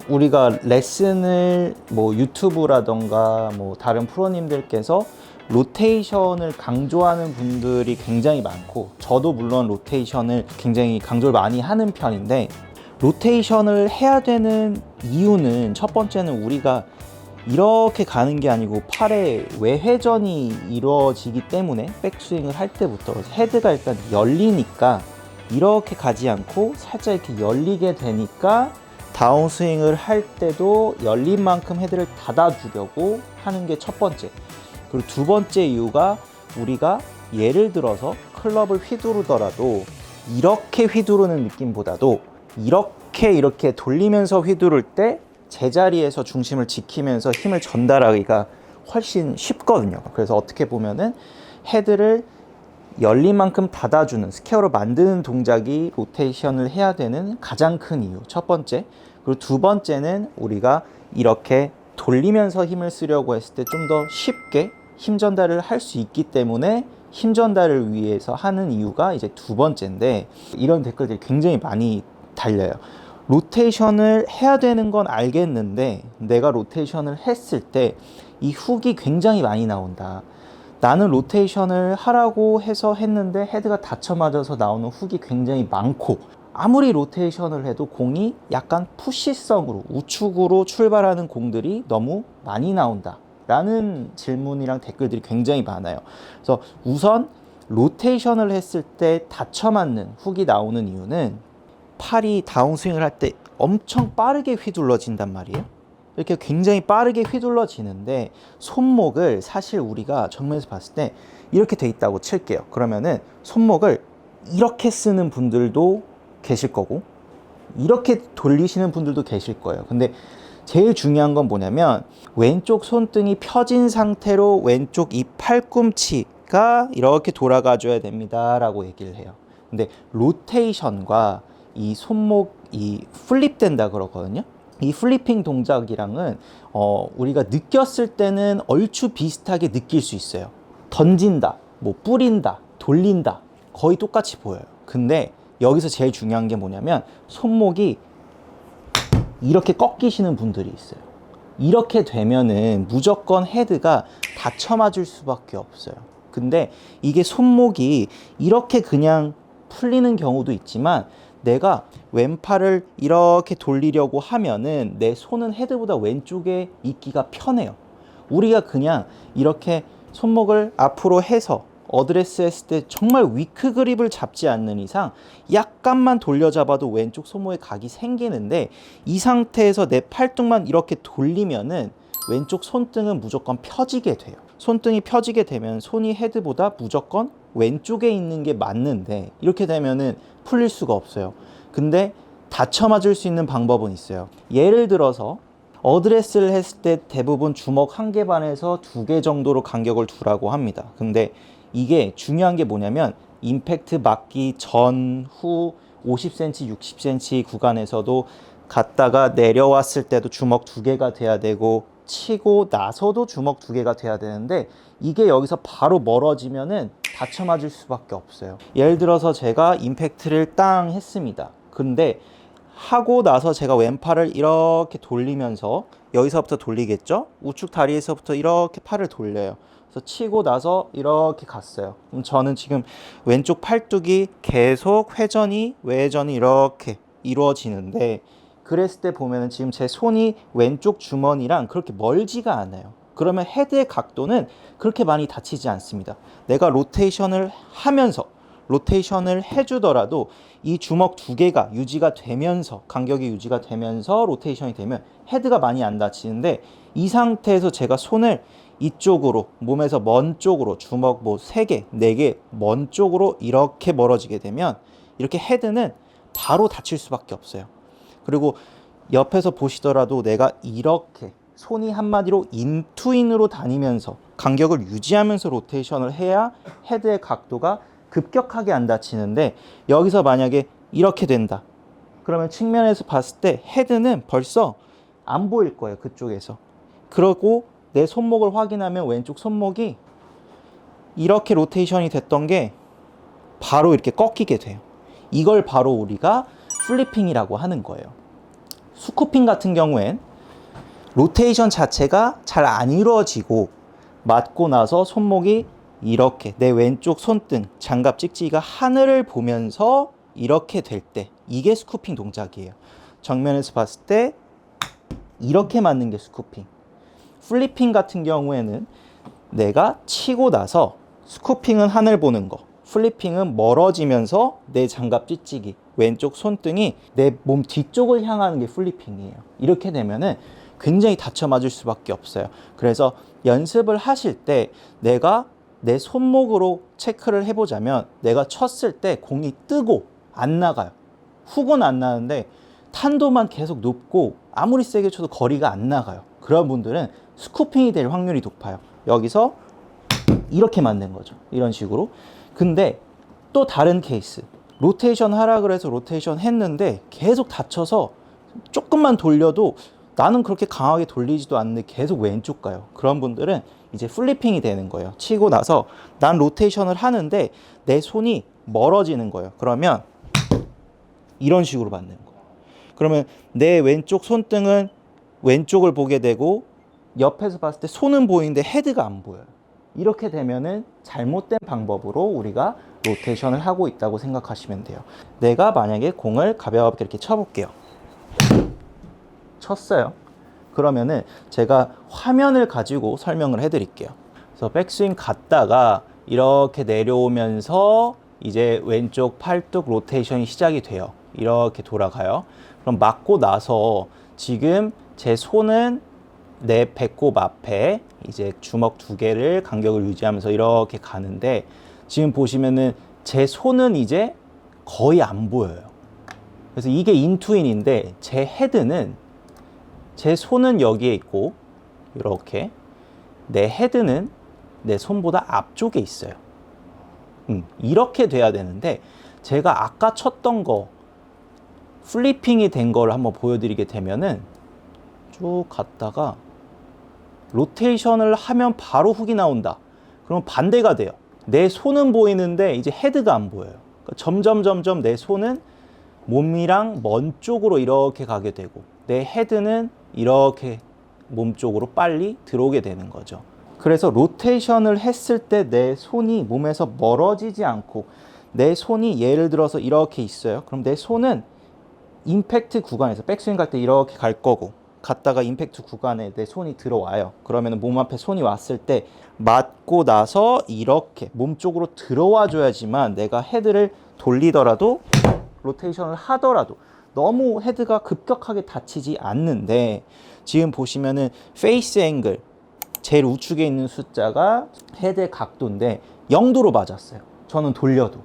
우리가 레슨을 뭐 유튜브라던가 뭐 다른 프로님들께서 로테이션을 강조하는 분들이 굉장히 많고, 저도 물론 로테이션을 굉장히 강조를 많이 하는 편인데, 로테이션을 해야 되는 이유는 첫 번째는 우리가 이렇게 가는 게 아니고 팔에 외회전이 이루어지기 때문에 백스윙을 할 때부터 헤드가 일단 열리니까, 이렇게 가지 않고 살짝 이렇게 열리게 되니까 다운스윙을 할 때도 열린 만큼 헤드를 닫아주려고 하는 게 첫 번째. 그리고 두 번째 이유가, 우리가 예를 들어서 클럽을 휘두르더라도 이렇게 휘두르는 느낌보다도 이렇게 돌리면서 휘두를 때 제자리에서 중심을 지키면서 힘을 전달하기가 훨씬 쉽거든요. 그래서 어떻게 보면은 헤드를 열린 만큼 닫아주는, 스퀘어로 만드는 동작이 로테이션을 해야 되는 가장 큰 이유, 첫 번째. 그리고 두 번째는 우리가 이렇게 돌리면서 힘을 쓰려고 했을 때 좀 더 쉽게 힘 전달을 할 수 있기 때문에 힘 전달을 위해서 하는 이유가 이제 두 번째인데, 이런 댓글들이 굉장히 많이 달려요. 로테이션을 해야 되는 건 알겠는데 내가 로테이션을 했을 때 이 훅이 굉장히 많이 나온다. 나는 로테이션을 하라고 해서 했는데 헤드가 닫혀 맞아서 나오는 훅이 굉장히 많고, 아무리 로테이션을 해도 공이 약간 푸시성으로 우측으로 출발하는 공들이 너무 많이 나온다 라는 질문이랑 댓글들이 굉장히 많아요. 그래서 우선 로테이션을 했을 때 닫혀 맞는 훅이 나오는 이유는, 팔이 다운스윙을 할 때 엄청 빠르게 휘둘러진단 말이에요. 이렇게 굉장히 빠르게 휘둘러지는데, 손목을 사실 우리가 정면에서 봤을 때 이렇게 돼 있다고 칠게요. 그러면은 손목을 이렇게 쓰는 분들도 계실 거고 이렇게 돌리시는 분들도 계실 거예요. 근데 제일 중요한 건 뭐냐면, 왼쪽 손등이 펴진 상태로 왼쪽 이 팔꿈치가 이렇게 돌아가 줘야 됩니다 라고 얘기를 해요. 근데 로테이션과 이 손목이 플립된다 그러거든요. 이 플리핑 동작이랑은 우리가 느꼈을 때는 얼추 비슷하게 느낄 수 있어요. 던진다, 뭐 뿌린다, 돌린다, 거의 똑같이 보여요. 근데 여기서 제일 중요한 게 뭐냐면, 손목이 이렇게 꺾이시는 분들이 있어요. 이렇게 되면은 무조건 헤드가 닫혀 맞을 수밖에 없어요. 근데 이게 손목이 이렇게 그냥 풀리는 경우도 있지만, 내가 왼팔을 이렇게 돌리려고 하면은 내 손은 헤드보다 왼쪽에 있기가 편해요. 우리가 그냥 이렇게 손목을 앞으로 해서 어드레스 했을 때 정말 위크 그립을 잡지 않는 이상 약간만 돌려 잡아도 왼쪽 손목에 각이 생기는데, 이 상태에서 내 팔뚝만 이렇게 돌리면은 왼쪽 손등은 무조건 펴지게 돼요. 손등이 펴지게 되면 손이 헤드보다 무조건 왼쪽에 있는 게 맞는데, 이렇게 되면은 풀릴 수가 없어요. 근데 닫혀 맞을 수 있는 방법은 있어요. 예를 들어서 어드레스를 했을 때 대부분 주먹 1개 반에서 2개 정도로 간격을 두라고 합니다. 근데 이게 중요한 게 뭐냐면, 임팩트 맞기 전, 후 50cm, 60cm 구간에서도 갔다가 내려왔을 때도 주먹 2개가 돼야 되고, 치고 나서도 주먹 2개가 돼야 되는데, 이게 여기서 바로 멀어지면은 닫혀 맞을 수밖에 없어요. 예를 들어서 제가 임팩트를 땅 했습니다. 근데 하고 나서 제가 왼팔을 이렇게 돌리면서, 여기서부터 돌리겠죠? 우측 다리에서부터 이렇게 팔을 돌려요. 그래서 치고 나서 이렇게 갔어요. 그럼 저는 지금 왼쪽 팔뚝이 계속 회전이 외회전이 이렇게 이루어지는데, 그랬을 때 보면은 지금 제 손이 왼쪽 주머니랑 그렇게 멀지가 않아요. 그러면 헤드의 각도는 그렇게 많이 다치지 않습니다. 내가 로테이션을 하면서, 로테이션을 해주더라도 이 주먹 2개가 유지가 되면서, 간격이 유지가 되면서 로테이션이 되면 헤드가 많이 안 다치는데, 이 상태에서 제가 손을 이쪽으로, 몸에서 먼 쪽으로, 주먹 뭐 3개, 4개 먼 쪽으로 이렇게 멀어지게 되면 이렇게 헤드는 바로 다칠 수밖에 없어요. 그리고 옆에서 보시더라도 내가 이렇게 손이 한마디로 인투인으로 다니면서 간격을 유지하면서 로테이션을 해야 헤드의 각도가 급격하게 안 다치는데, 여기서 만약에 이렇게 된다 그러면 측면에서 봤을 때 헤드는 벌써 안 보일 거예요, 그쪽에서. 그러고 내 손목을 확인하면 왼쪽 손목이 이렇게 로테이션이 됐던 게 바로 이렇게 꺾이게 돼요. 이걸 바로 우리가 플리핑이라고 하는 거예요. 스쿠핑 같은 경우엔 로테이션 자체가 잘 안 이루어지고 맞고 나서 손목이 이렇게 내 왼쪽 손등, 장갑 찍찍이가 하늘을 보면서 이렇게 될 때 이게 스쿠핑 동작이에요. 정면에서 봤을 때 이렇게 맞는 게 스쿠핑. 플리핑 같은 경우에는 내가 치고 나서 스쿠핑은 하늘 보는 거, 플리핑은 멀어지면서 내 장갑 찢지기, 왼쪽 손등이 내 몸 뒤쪽을 향하는 게 플리핑이에요. 이렇게 되면은 굉장히 다쳐 맞을 수밖에 없어요. 그래서 연습을 하실 때 내가 내 손목으로 체크를 해보자면 내가 쳤을 때 공이 뜨고 안 나가요. 훅은 안 나는데 탄도만 계속 높고 아무리 세게 쳐도 거리가 안 나가요. 그런 분들은 스쿠핑이 될 확률이 높아요. 여기서 이렇게 맞는 거죠. 이런 식으로. 근데 또 다른 케이스. 로테이션 하라 그래서 로테이션 했는데 계속 다쳐서 조금만 돌려도 나는 그렇게 강하게 돌리지도 않는데 계속 왼쪽 가요. 그런 분들은 이제 플리핑이 되는 거예요. 치고 나서 난 로테이션을 하는데 내 손이 멀어지는 거예요. 그러면 이런 식으로 맞는 거예요. 그러면 내 왼쪽 손등은 왼쪽을 보게 되고 옆에서 봤을 때 손은 보이는데 헤드가 안 보여요. 이렇게 되면은 잘못된 방법으로 우리가 로테이션을 하고 있다고 생각하시면 돼요. 내가 만약에 공을 가볍게 이렇게 쳐볼게요. 쳤어요. 그러면은 제가 화면을 가지고 설명을 해드릴게요. 그래서 백스윙 갔다가 이렇게 내려오면서 이제 왼쪽 팔뚝 로테이션이 시작이 돼요. 이렇게 돌아가요. 그럼 맞고 나서 지금 제 손은 내 배꼽 앞에 이제 주먹 두 개를 간격을 유지하면서 이렇게 가는데 지금 보시면은 제 손은 이제 거의 안 보여요. 그래서 이게 인투인인데 제 손은 여기에 있고 이렇게 내 헤드는 내 손보다 앞쪽에 있어요. 이렇게 돼야 되는데 제가 아까 쳤던 거 플리핑이 된 거를 한번 보여드리게 되면은 쭉 갔다가 로테이션을 하면 바로 훅이 나온다. 그럼 반대가 돼요. 내 손은 보이는데 이제 헤드가 안 보여요. 그러니까 점점 내 손은 몸이랑 먼 쪽으로 이렇게 가게 되고 내 헤드는 이렇게 몸 쪽으로 빨리 들어오게 되는 거죠. 그래서 로테이션을 했을 때 내 손이 몸에서 멀어지지 않고 내 손이 예를 들어서 이렇게 있어요. 그럼 내 손은 임팩트 구간에서 백스윙 갈 때 이렇게 갈 거고 갔다가 임팩트 구간에 내 손이 들어와요. 그러면 몸 앞에 손이 왔을 때 맞고 나서 이렇게 몸 쪽으로 들어와 줘야지만 내가 헤드를 돌리더라도 로테이션을 하더라도 너무 헤드가 급격하게 다치지 않는데 지금 보시면은 페이스 앵글 제일 우측에 있는 숫자가 헤드의 각도인데 0도로 맞았어요. 저는 돌려도.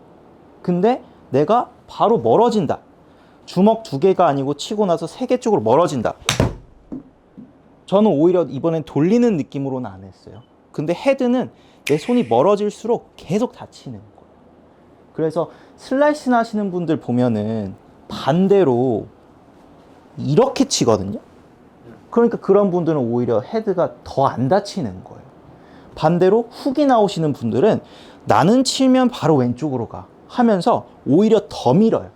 근데 내가 바로 멀어진다. 주먹 두 개가 아니고 치고 나서 세 개 쪽으로 멀어진다. 저는 오히려 이번엔 돌리는 느낌으로는 안 했어요. 근데 헤드는 내 손이 멀어질수록 계속 다치는 거예요. 그래서 슬라이스 하시는 분들 보면은 반대로 이렇게 치거든요. 그러니까 그런 분들은 오히려 헤드가 더 안 다치는 거예요. 반대로 훅이 나오시는 분들은 나는 치면 바로 왼쪽으로 가 하면서 오히려 더 밀어요.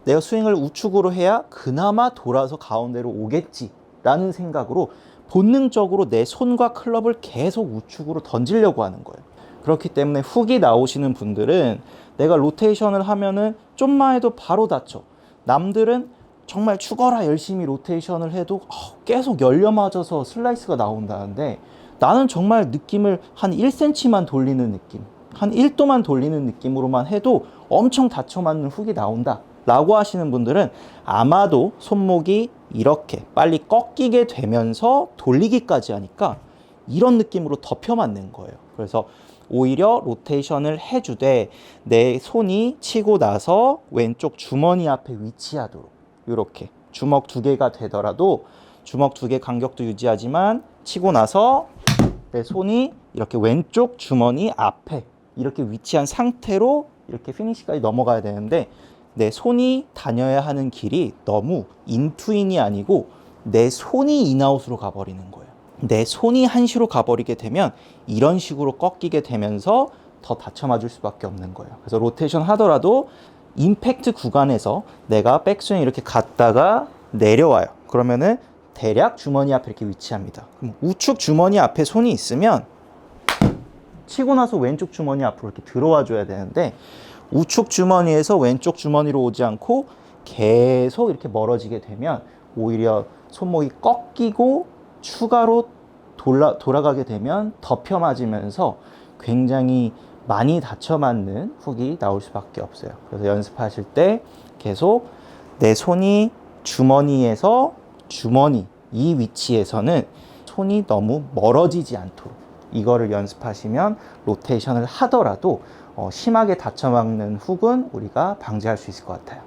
내가 스윙을 우측으로 해야 그나마 돌아서 가운데로 오겠지라는 생각으로 본능적으로 내 손과 클럽을 계속 우측으로 던지려고 하는 거예요. 그렇기 때문에 훅이 나오시는 분들은 내가 로테이션을 하면은 좀만 해도 바로 다쳐. 남들은 정말 죽어라 열심히 로테이션을 해도 계속 열려 맞아서 슬라이스가 나온다는데 나는 정말 느낌을 한 1cm만 돌리는 느낌, 한 1도만 돌리는 느낌으로만 해도 엄청 다쳐 맞는 훅이 나온다 라고 하시는 분들은 아마도 손목이 이렇게 빨리 꺾이게 되면서 돌리기까지 하니까 이런 느낌으로 덮여 맞는 거예요. 그래서 오히려 로테이션을 해주되 내 손이 치고 나서 왼쪽 주머니 앞에 위치하도록 이렇게 주먹 두 개가 되더라도 주먹 두 개 간격도 유지하지만 치고 나서 내 손이 이렇게 왼쪽 주머니 앞에 이렇게 위치한 상태로 이렇게 피니시까지 넘어가야 되는데 내 손이 다녀야 하는 길이 너무 인투인이 아니고 내 손이 인아웃으로 가버리는 거예요. 내 손이 한시로 가버리게 되면 이런 식으로 꺾이게 되면서 더 다쳐 맞을 수밖에 없는 거예요. 그래서 로테이션 하더라도 임팩트 구간에서 내가 백스윙 이렇게 갔다가 내려와요. 그러면은 대략 주머니 앞에 이렇게 위치합니다. 그럼 우측 주머니 앞에 손이 있으면 치고 나서 왼쪽 주머니 앞으로 이렇게 들어와 줘야 되는데 우측 주머니에서 왼쪽 주머니로 오지 않고 계속 이렇게 멀어지게 되면 오히려 손목이 꺾이고 추가로 돌아가게 되면 덮여 맞으면서 굉장히 많이 다쳐 맞는 훅이 나올 수밖에 없어요. 그래서 연습하실 때 계속 내 손이 주머니에서 주머니 이 위치에서는 손이 너무 멀어지지 않도록 이거를 연습하시면 로테이션을 하더라도 심하게 다쳐막는 훅은 우리가 방지할 수 있을 것 같아요.